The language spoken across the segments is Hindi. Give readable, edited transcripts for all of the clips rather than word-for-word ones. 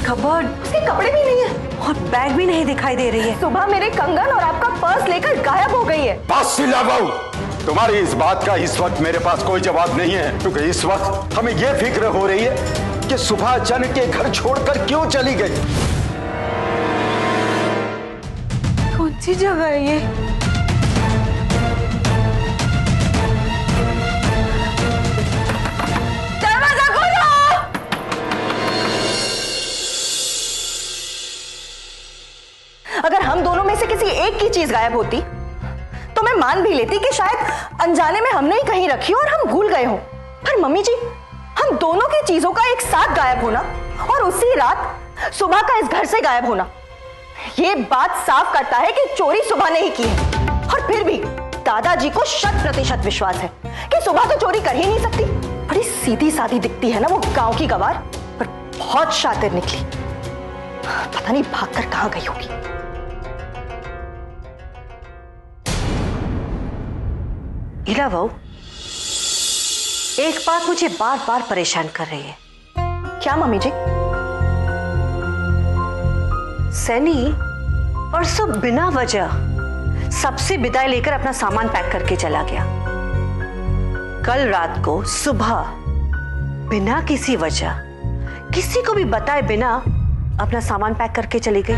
कबर्ड, उसके कपड़े भी नहीं है और बैग भी नहीं दिखाई दे रही है। सुबह मेरे कंगन और आपका पर्स लेकर गायब हो गई है। बस सिला बहू, तुम्हारी इस बात का इस वक्त मेरे पास कोई जवाब नहीं है, क्योंकि इस वक्त हमें यह फिक्र हो रही है कि सुबह अचानक के घर छोड़कर क्यों चली गई। कौन सी जगह है ये? दरवाजा खोलो। अगर हम दोनों में से किसी एक की चीज गायब होती तो मैं मान भी लेती कि शायद अनजाने में हमने ही कहीं रखी और हम भूल गए हों। पर मम्मी जी, हम दोनों की चीजों का एक साथ गायब होना और उसी रात सुबह का इस घर से गायब होना, ये बात साफ करता है कि चोरी सुबह ने ही की है। और फिर भी दादाजी को 100% विश्वास है कि सुबह तो चोरी कर ही नहीं सकती। बड़ी सीधी सादी दिखती है ना वो गांव की गवार, पर बहुत शातिर निकली। पता नहीं भागकर कहां गई होगी। इला बहू, एक बात मुझे बार बार परेशान कर रही है। क्या मम्मी जी? सैनी परसों बिना वजह सबसे विदाई लेकर अपना सामान पैक करके चला गया। कल रात को सुबह बिना किसी वजह, किसी को भी बताए बिना अपना सामान पैक करके चली गई।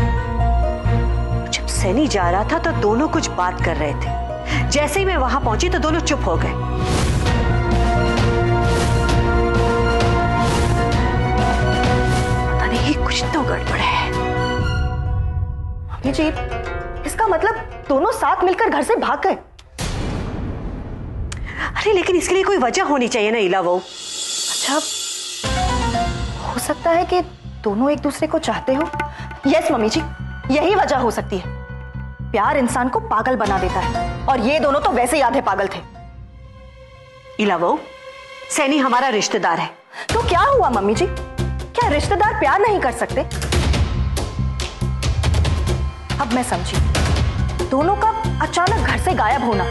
जब सैनी जा रहा था तो दोनों कुछ बात कर रहे थे। जैसे ही मैं वहां पहुंची तो दोनों चुप हो गए। पता नहीं कुछ तो गड़बड़ है। मम्मी जी, इसका मतलब दोनों साथ मिलकर घर से भाग गए। अरे लेकिन इसके लिए कोई वजह होनी चाहिए ना इला वो। अच्छा, हो सकता है कि दोनों एक दूसरे को चाहते हो। यस मम्मी जी, यही वजह हो सकती है। प्यार इंसान को पागल बना देता है और ये दोनों तो वैसे ही आधे पागल थे। इला वो, सैनी हमारा रिश्तेदार है। तो क्या हुआ मम्मी जी? क्या रिश्तेदार प्यार नहीं कर सकते? अब मैं समझी। दोनों का अचानक घर से गायब होना,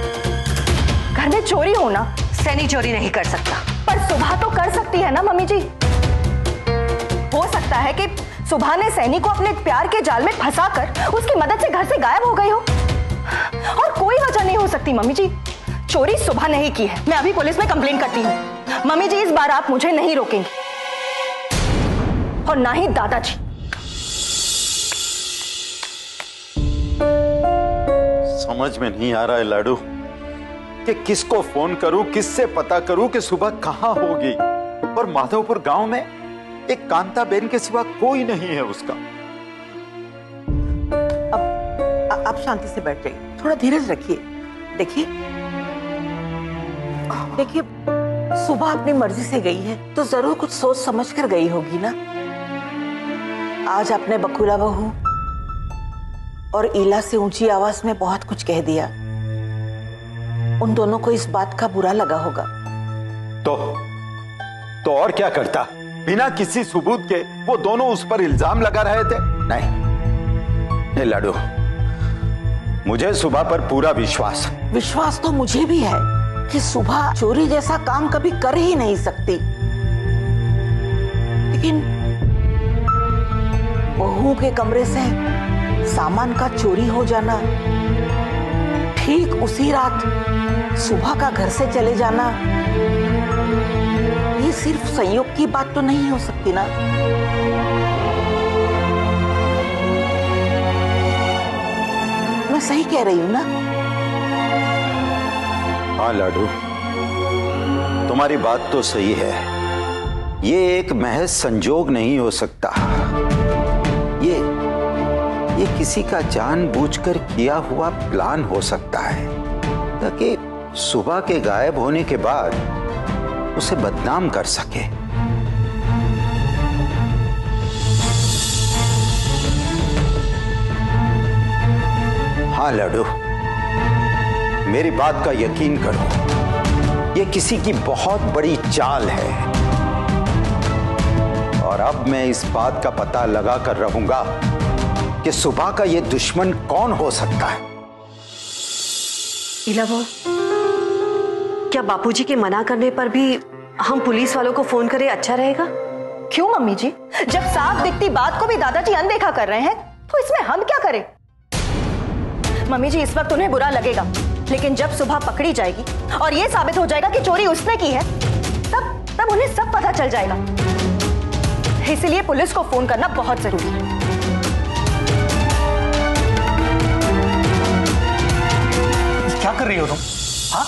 घर में चोरी होना। सैनी चोरी नहीं कर सकता। पर सुबह तो कर सकती है ना मम्मी जी। हो सकता है कि सुबह ने सैनी को अपने प्यार के जाल में फंसाकर उसकी मदद से घर से गायब हो गई हो। और कोई वजह नहीं हो सकती मम्मी जी। चोरी सुबह ने ही की है। मैं अभी पुलिस में कंप्लेंट करती हूँ। मम्मी जी, इस बार आप मुझे नहीं रोकेंगे और ना ही दादाजी। समझ में नहीं आ रहा है लाडू कि किसको फोन करूं, किससे पता करूं कि सुबह कहां होगी। पर माधवपुर गांव में एक कांताबेन के सिवा कोई नहीं है उसका। अब आप शांति से बैठ जाइए, थोड़ा धीरज रखिए। देखिए देखिए, सुबह अपनी मर्जी से गई है तो जरूर कुछ सोच समझ कर गई होगी ना। आज आपने बकुला बहू और इला से ऊंची आवाज में बहुत कुछ कह दिया। उन दोनों को इस बात का बुरा लगा होगा। तो और क्या करता? बिना किसी सबूत के वो दोनों उस पर इल्जाम लगा रहे थे। नहीं लाडू, मुझे सुबह पर पूरा विश्वास तो मुझे भी है कि सुबह चोरी जैसा काम कभी कर ही नहीं सकती। लेकिन बहू के कमरे से सामान का चोरी हो जाना, ठीक उसी रात सुबह का घर से चले जाना, ये सिर्फ संयोग की बात तो नहीं हो सकती ना। मैं सही कह रही हूं ना? हाँ लाडू, तुम्हारी बात तो सही है। ये एक महज संजोग नहीं हो सकता। ये किसी का जानबूझकर किया हुआ प्लान हो सकता है ताकि सुबह के गायब होने के बाद उसे बदनाम कर सके। हाँ लाडू, मेरी बात का यकीन करो, ये किसी की बहुत बड़ी चाल है और अब मैं इस बात का पता लगा कर रहूंगा कि सुबह का ये दुश्मन कौन हो सकता है। इलावा, क्या बापूजी के मना करने पर भी हम पुलिस वालों को फोन करें अच्छा रहेगा? क्यों मम्मी जी? जब साफ दिखती बात को भी दादाजी अनदेखा कर रहे हैं तो इसमें हम क्या करें? मम्मी जी, इस वक्त उन्हें बुरा लगेगा, लेकिन जब सुबह पकड़ी जाएगी और यह साबित हो जाएगा कि चोरी उसने की है, तब उन्हें सब पता चल जाएगा। इसलिए पुलिस को फोन करना बहुत जरूरी है। क्या कर रही हो तुम? हाँ,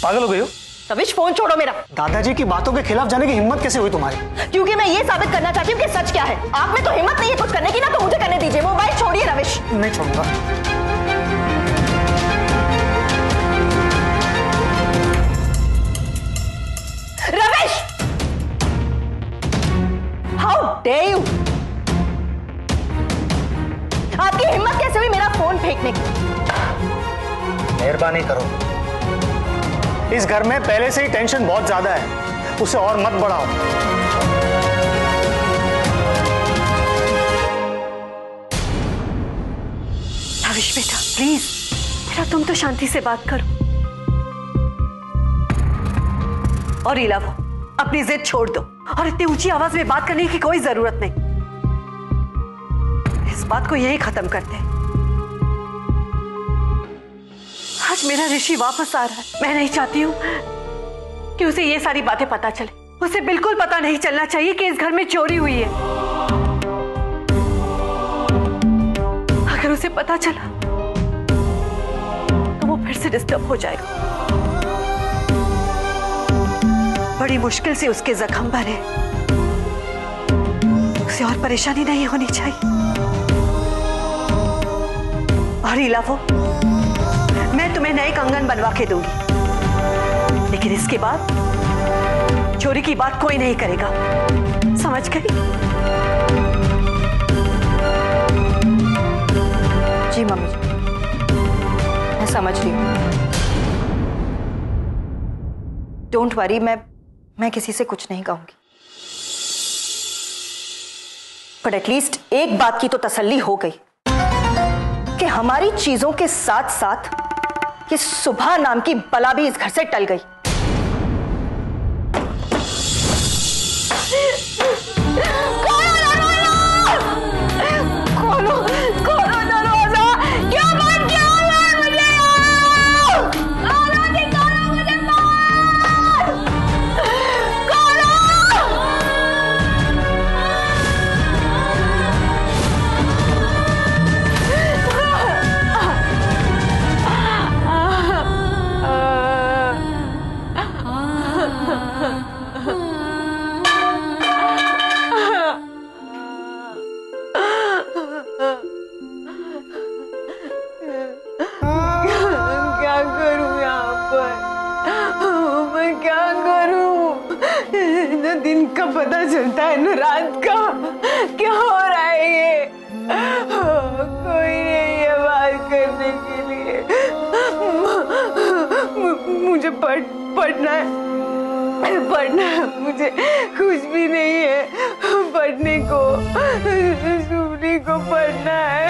पागल हो गई हो? तविश, फोन छोड़ो मेरा। दादाजी की बातों के खिलाफ जाने की हिम्मत कैसे हुई तुम्हारी? क्योंकि मैं ये साबित करना चाहती हूँ कि सच क्या है। आप में तो हिम्मत नहीं है कुछ करने की ना, तो मुझे करने दीजिए। मोबाइल छोड़िए रविश। नहीं छोड़ूंगा। रविश, हाउ डेयर यू! आपकी हिम्मत कैसे हुई मेरा फोन फेंकने की? मेहरबानी करो, इस घर में पहले से ही टेंशन बहुत ज्यादा है, उसे और मत बढ़ाओ। भाविश बेटा, प्लीज बेटा, तुम तो शांति से बात करो। और इला, वो अपनी जिद छोड़ दो और इतनी ऊंची आवाज में बात करने की कोई जरूरत नहीं। इस बात को यही खत्म करते हैं। आज मेरा ऋषि वापस आ रहा है। मैं नहीं चाहती हूँ कि उसे ये सारी बातें पता चले। उसे बिल्कुल पता नहीं चलना चाहिए कि इस घर में चोरी हुई है। अगर उसे पता चला तो वो फिर से डिस्टर्ब हो जाएगा। बड़ी मुश्किल से उसके जख्म भरे, उसे और परेशानी नहीं होनी चाहिए। और इलावो, मैं तुम्हें नए कंगन बनवा के दूंगी, लेकिन इसके बाद चोरी की बात कोई नहीं करेगा, समझ गई? जी मम्मी जी, मैं समझ रही हूँ। डोंट वरी, मैं किसी से कुछ नहीं कहूंगी। पर एटलीस्ट एक बात की तो तसल्ली हो गई कि हमारी चीजों के साथ साथ ये सुभा नाम की बला भी इस घर से टल गई। दिन का पता चलता है न रात का। क्या हो रहा है ये? कोई नहीं है बात करने के लिए। मुझे पढ़ना है, मुझे कुछ भी नहीं है पढ़ने को। सुमनी को पढ़ना है।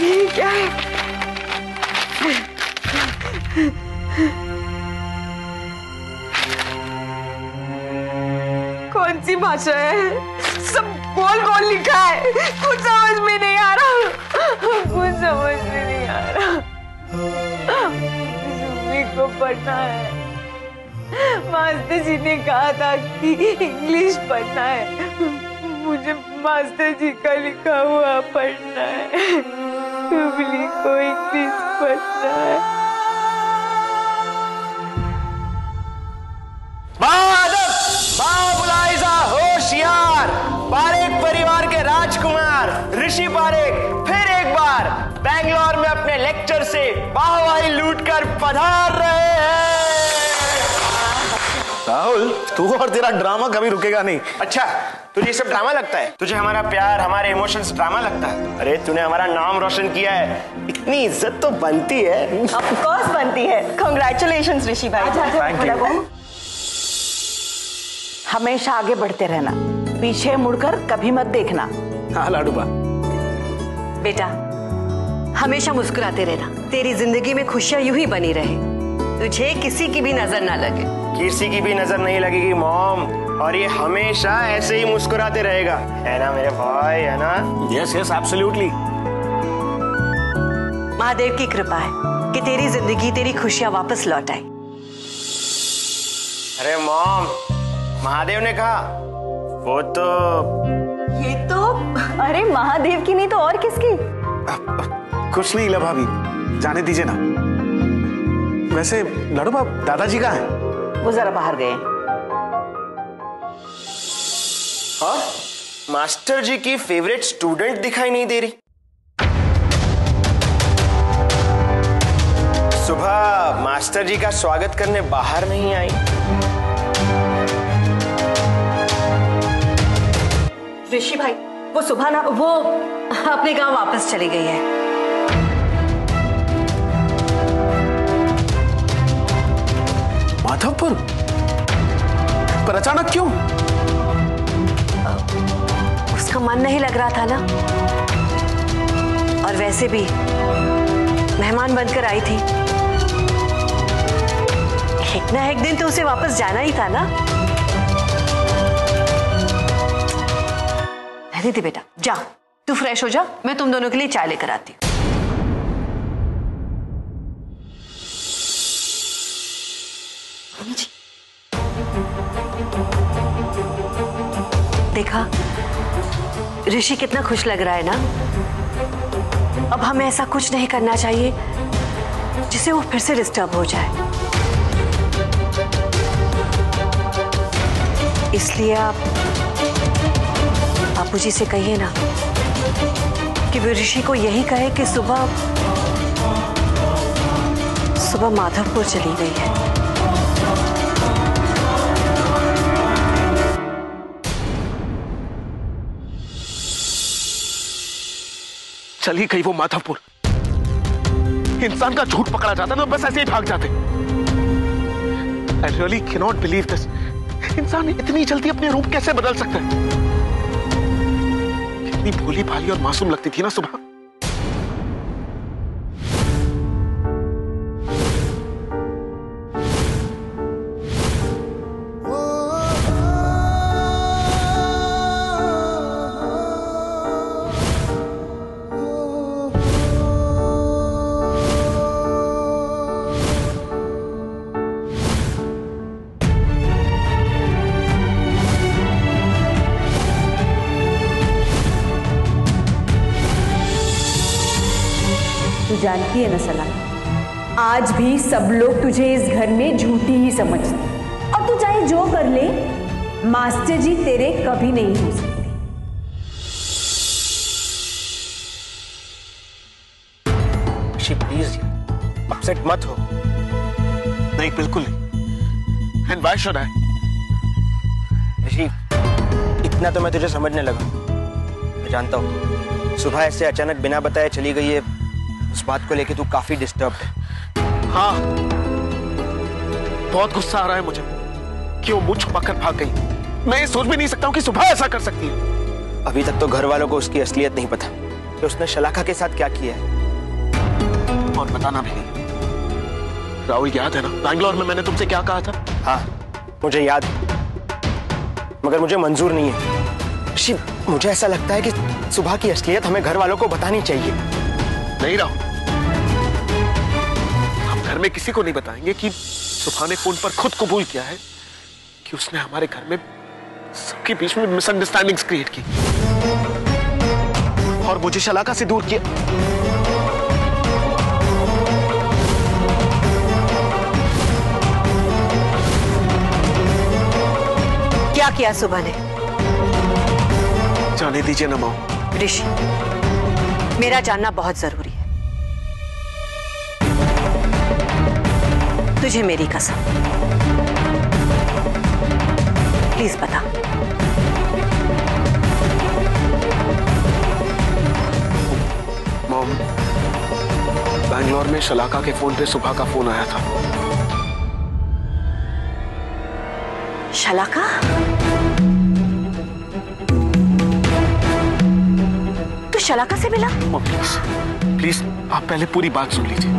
ये क्या है? कौन सी भाषा है? सब गोल लिखा है। कुछ समझ में नहीं आ रहा। सुमी को पढ़ना है। मास्टर जी ने कहा था कि इंग्लिश पढ़ना है। मुझे मास्टर जी का लिखा हुआ पढ़ना है। सुमली को इंग्लिश पढ़ना है। होशियार पारेख परिवार के राजकुमार ऋषि पारेख फिर एक बार बेंगलोर में अपने लेक्चर से वाहवाही लूटकर पधार रहे हैं। राहुल, तू और तेरा ड्रामा कभी रुकेगा नहीं। अच्छा, तुझे ये सब ड्रामा लगता है? तुझे हमारा प्यार, हमारे इमोशंस ड्रामा लगता है? अरे तूने हमारा नाम रोशन किया है, इतनी इज्जत तो बनती है। ऑफ कोर्स बनती है। कांग्रेचुलेशंस ऋषि भाई। Thank you. हमेशा आगे बढ़ते रहना, पीछे मुड़कर कभी मत देखना। हाँ लाडूबा। बेटा, हमेशा मुस्कुराते रहना। तेरी जिंदगी में खुशियां यूं ही बनी रहे। तुझे किसी की भी नजर ना लगे। किसी की भी नजर नहीं लगेगी मॉम, और ये हमेशा ऐसे ही मुस्कुराते रहेगा, है ना मेरे भाई, है ना? Yes yes absolutely. महादेव की कृपा है कि तेरी जिंदगी, तेरी खुशियां वापस लौट आई। अरे मॉम, महादेव ने कहा, वो तो ये तो अरे महादेव की नहीं तो और किसकी? कुछ नहीं ला भाभी, जाने दीजिए ना। वैसे लाडू बाप दादाजी कहाँ हैं? वो जरा बाहर गए। हाँ, मास्टर जी की फेवरेट स्टूडेंट दिखाई नहीं दे रही। सुबह मास्टर जी का स्वागत करने बाहर नहीं आई। ऋषि भाई, वो सुबह ना वो अपने गांव वापस चली गई है। माधवपुर? पर अचानक क्यों? उसका मन नहीं लग रहा था ना, और वैसे भी मेहमान बनकर आई थी, एक ना एक दिन तो उसे वापस जाना ही था ना। रहने दे बेटा, जा तू फ्रेश हो जा, मैं तुम दोनों के लिए चाय लेकर आती हूँ। देखा ऋषि कितना खुश लग रहा है ना। अब हमें ऐसा कुछ नहीं करना चाहिए जिससे वो फिर से डिस्टर्ब हो जाए। इसलिए आप बापूजी से कहिए ना कि वो ऋषि को यही कहे कि सुबह माधवपुर चली गई है। चली गई वो माधवपुर। इंसान का झूठ पकड़ा जाता ना, बस ऐसे ही भाग जाते। I really cannot believe this. इंसान इतनी जल्दी अपने रूप कैसे बदल सकता है? कितनी भोली भाली और मासूम लगती थी ना सुबह। तू जानती है ना सलाह, आज भी सब लोग तुझे इस घर में झूठी ही समझते, और तू चाहे जो कर ले, मास्टर जी तेरे कभी नहीं हो सकते। प्लीज अपसेट मत हो। नहीं, बिल्कुल नहीं। And why should I? ऋषि, इतना तो मैं तुझे समझने लगा। मैं जानता हूँ सुबह ऐसे अचानक बिना बताए चली गई है, उस बात को लेके तू काफी डिस्टर्ब है। हाँ, बहुत गुस्सा आ रहा है मुझे कि वो मुझ छुपाकर भाग गई। मैं ये सोच भी नहीं सकता हूँ कि सुबह ऐसा कर सकती है। अभी तक तो घर वालों को उसकी असलियत नहीं पता कि उसने शलाका के साथ क्या किया है, और बताना भी नहीं। राहुल, याद है ना बैंगलोर में मैंने तुमसे क्या कहा था? हाँ, मुझे याद है, मगर मुझे मंजूर नहीं है। ऋषि, मुझे ऐसा लगता है कि सुबह की असलियत हमें घर वालों को बतानी चाहिए। नहीं राहुल, हम घर में किसी को नहीं बताएंगे कि सुबह ने फोन पर खुद कबूल किया है कि उसने हमारे घर में सबके बीच में मिसअंडरस्टैंडिंग्स क्रिएट की और मुझे शलाका से दूर किया। क्या किया सुबह ने? जाने दीजिए ना माँ। ऋषि, मेरा जानना बहुत जरूरी है। तुझे मेरी कसम, प्लीज बता। मॉम, बैंगलोर में शलाका के फोन पे सुबह का फोन आया था। शलाका? तू शलाका से मिला? मॉम प्लीज, प्लीज आप पहले पूरी बात सुन लीजिए।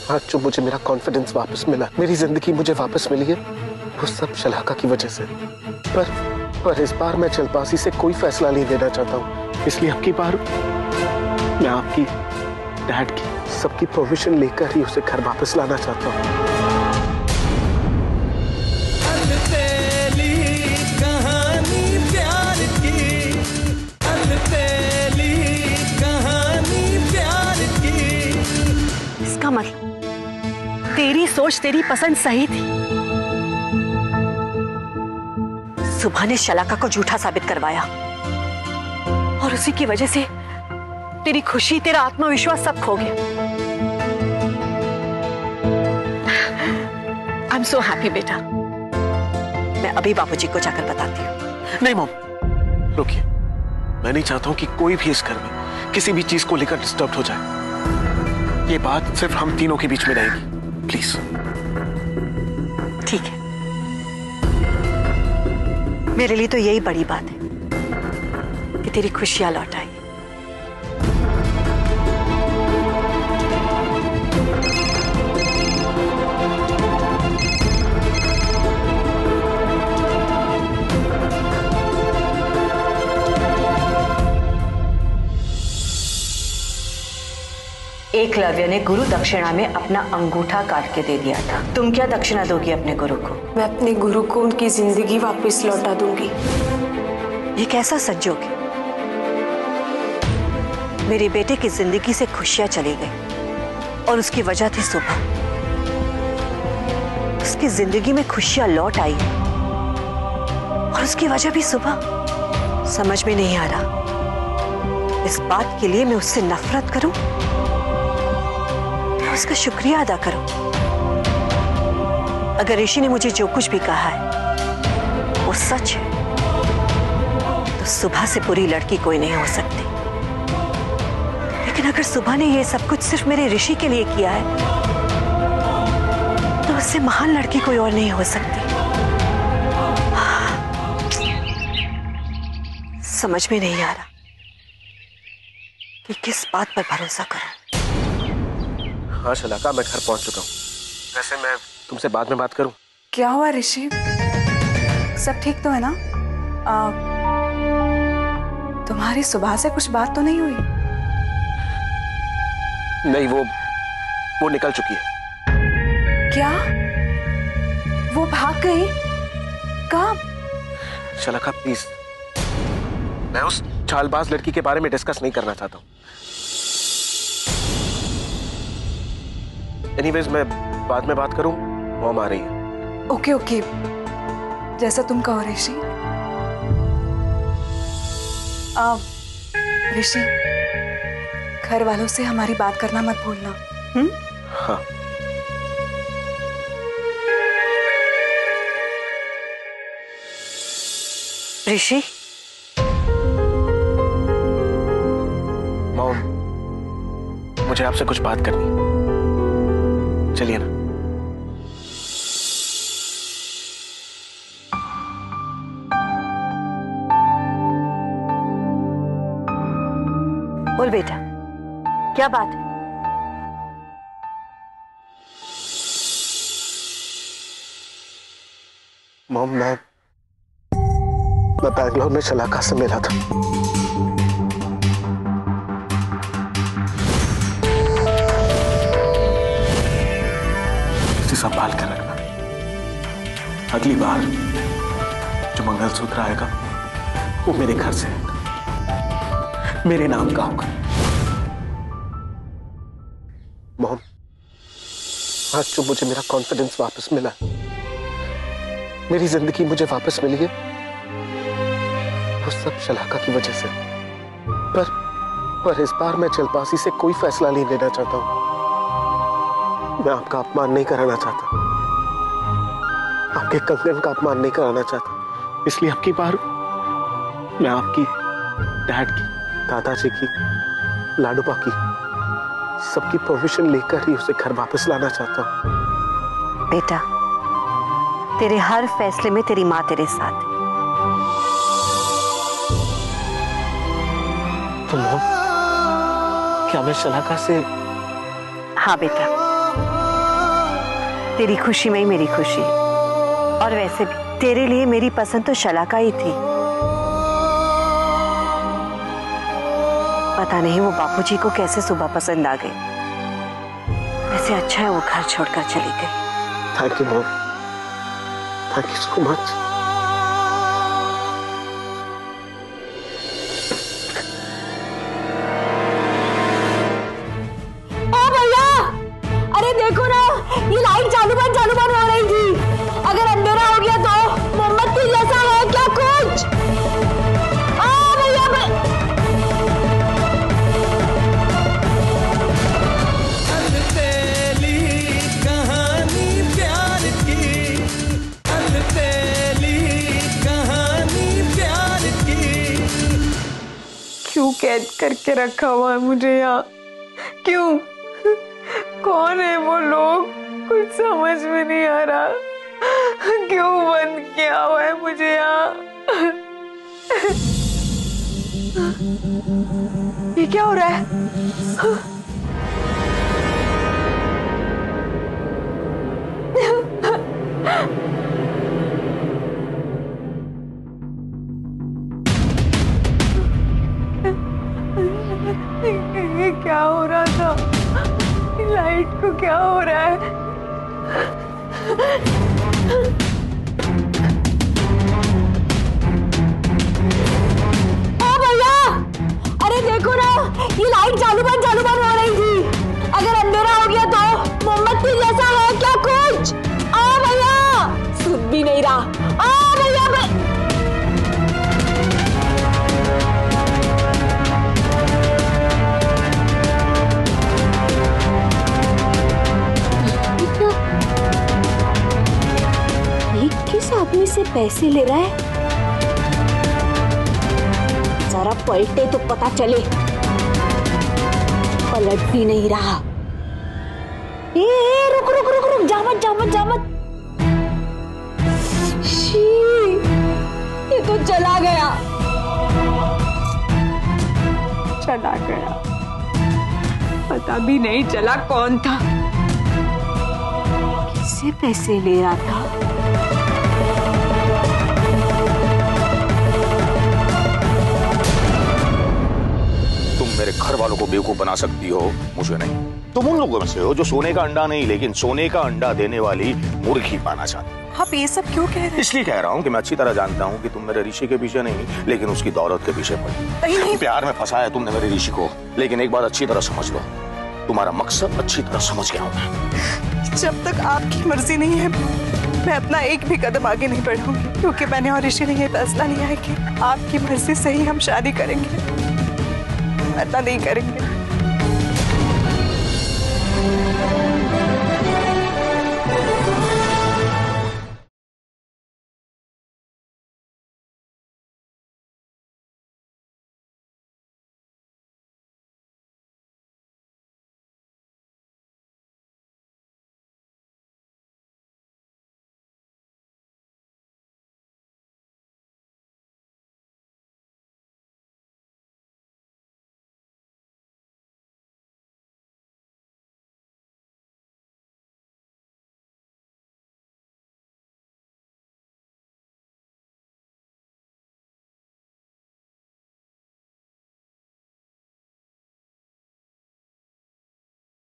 आज जो मुझे मेरा कॉन्फिडेंस वापस मिला, मेरी जिंदगी मुझे वापस मिली है, वो सब शलाका की वजह से। पर इस बार मैं जल्दबाजी से कोई फैसला नहीं लेना चाहता हूँ, इसलिए अब की बार मैं आपकी, डैड की, सबकी परमिशन लेकर ही उसे घर वापस लाना चाहता हूँ। इसका मतलब तेरी सोच, तेरी पसंद सही थी। सुबह ने शलाका को झूठा साबित करवाया और उसी की वजह से तेरी खुशी, तेरा आत्मविश्वास सब खो गया। आई एम सो हैप्पी बेटा। मैं अभी बाबूजी को जाकर बताती हूँ। नहीं मॉम, रुकिए। मैं नहीं चाहता हूँ कि कोई भी इस घर में किसी भी चीज को लेकर डिस्टर्ब हो जाए। ये बात सिर्फ हम तीनों के बीच में रहेगी, प्लीज। ठीक है, मेरे लिए तो यही बड़ी बात है कि तेरी खुशियां लौट आई। एकलव्य ने गुरु दक्षिणा में अपना अंगूठा काट के दे दिया था। तुम क्या दक्षिणा दोगी अपने गुरु को? मैं अपने गुरु को उनकी जिंदगी वापस लौटा दूंगी। ये कैसा संजोग है? मेरे बेटे की जिंदगी से खुशियां चली गई और उसकी वजह थी सुबह। उसकी जिंदगी में खुशियां लौट आई और उसकी वजह भी सुबह। समझ में नहीं आ रहा, इस बात के लिए मैं उससे नफरत करूं, उसका शुक्रिया अदा करो। अगर ऋषि ने मुझे जो कुछ भी कहा है वो सच है, तो सुबह से बुरी लड़की कोई नहीं हो सकती। लेकिन अगर सुबह ने ये सब कुछ सिर्फ मेरे ऋषि के लिए किया है, तो उससे महान लड़की कोई और नहीं हो सकती। समझ में नहीं आ रहा कि किस बात पर भरोसा करूं। हाँ शलाका, मैं घर पहुंच चुका हूँ। वैसे मैं तुमसे बाद में बात करूं? क्या हुआ ऋषि? सब ठीक तो है ना? तुम्हारी सुबह से कुछ बात तो नहीं हुई? नहीं, वो निकल चुकी है। क्या? वो भाग गई? कब? शलाका प्लीज, मैं उस चालबाज लड़की के बारे में डिस्कस नहीं करना चाहता हूँ। एनीवेज, मैं बाद में बात करूं, मॉम आ रही है। ओके ओके, जैसा तुम कहो ऋषि। ऋषि, घर वालों से हमारी बात करना मत भूलना। हाँ। ऋषि, मॉम, मुझे आपसे कुछ बात करनी है। चलिए ना। बोल बेटा, क्या बात है? मॉम, मैं बैंगलोर में शलाका से मिला था। संभाल कर रखना। अगली बार जो मंगलसूत्र आएगा वो मेरे घर से आएगा, मेरे नाम का होगा। मॉम, आज जो मुझे मेरा कॉन्फिडेंस वापस मिला, मेरी जिंदगी मुझे वापस मिली है, वो सब शलाका की वजह से। पर इस बार मैं जल्दबाजी से कोई फैसला नहीं लेना चाहता हूं। मैं आपका अपमान नहीं कराना चाहता, आपके कंगन का अपमान नहीं कराना चाहता, इसलिए अब की बार मैं आपकी, डैड की, दादाजी की, लाडूबा की, सबकी परमिशन लेकर ही उसे घर वापस लाना चाहता हूं। बेटा, तेरे हर फैसले में तेरी माँ तेरे साथ है। तो मॉम, क्या मैं शलाका से? हाँ बेटा, तेरी खुशी में ही मेरी खुशी। और वैसे भी तेरे लिए मेरी पसंद तो शलाका ही थी। पता नहीं वो बापूजी को कैसे सुबह पसंद आ गई। वैसे अच्छा है वो घर छोड़कर चली गई। Thank you mom, thank you so much. ओ भैया, अरे देखो ना, ये लाइट चालू बंद हो रही थी। अगर अंधेरा हो गया तो मोमबत्ती जैसा है क्या कुछ? भैया क्यों कैद करके रखा हुआ है मुझे यहाँ? क्यों? कौन है वो लोग? कुछ समझ में नहीं आ रहा। क्यों बंद किया हुआ है मुझे यहाँ? ये क्या हो रहा है? ये क्या हो रहा था? लाइट को क्या हो रहा है? भैया, अरे देखो ना, ये लाइट चालू बंद हो रही थी। अगर अंधेरा हो गया तो मोमबत्ती जैसा है क्या कुछ? भैया, सुन भी नहीं रहा। भैया किस आदमी से पैसे ले रहा है? जरा पलटे तो पता चले। पलट भी नहीं रहा। रुक रुक रुक रुक, जा मत। शी, ये तो चला गया। पता भी नहीं चला कौन था। किससे पैसे ले रहा था? मेरे घर वालों को बेवकूफ बना सकती हो, मुझे नहीं। तुम उन लोगों में से हो जो सोने का अंडा नहीं, लेकिन सोने का अंडा देने वाली मुर्गी पाना चाहती हो। आप ये सब क्यों कह रहे हैं? इसलिए कह रहा हूँ कि मैं अच्छी तरह जानता हूँ कि तुम मेरे ऋषि के पीछे नहीं, लेकिन उसकी दौलत के पीछे पड़ी। नहीं। प्यार में फंसाया तुमने मेरे ऋषि को, लेकिन एक बात अच्छी तरह समझ लो, तुम्हारा मकसद अच्छी तरह समझ गया हूँ मैं। जब तक आपकी मर्जी नहीं है, मैं अपना एक भी कदम आगे नहीं बढ़ूंगी, क्योंकि मैंने और ऋषि ने ये फैसला लिया है कि आपकी मर्जी से ही हम शादी करेंगे, वरना नहीं करेंगे।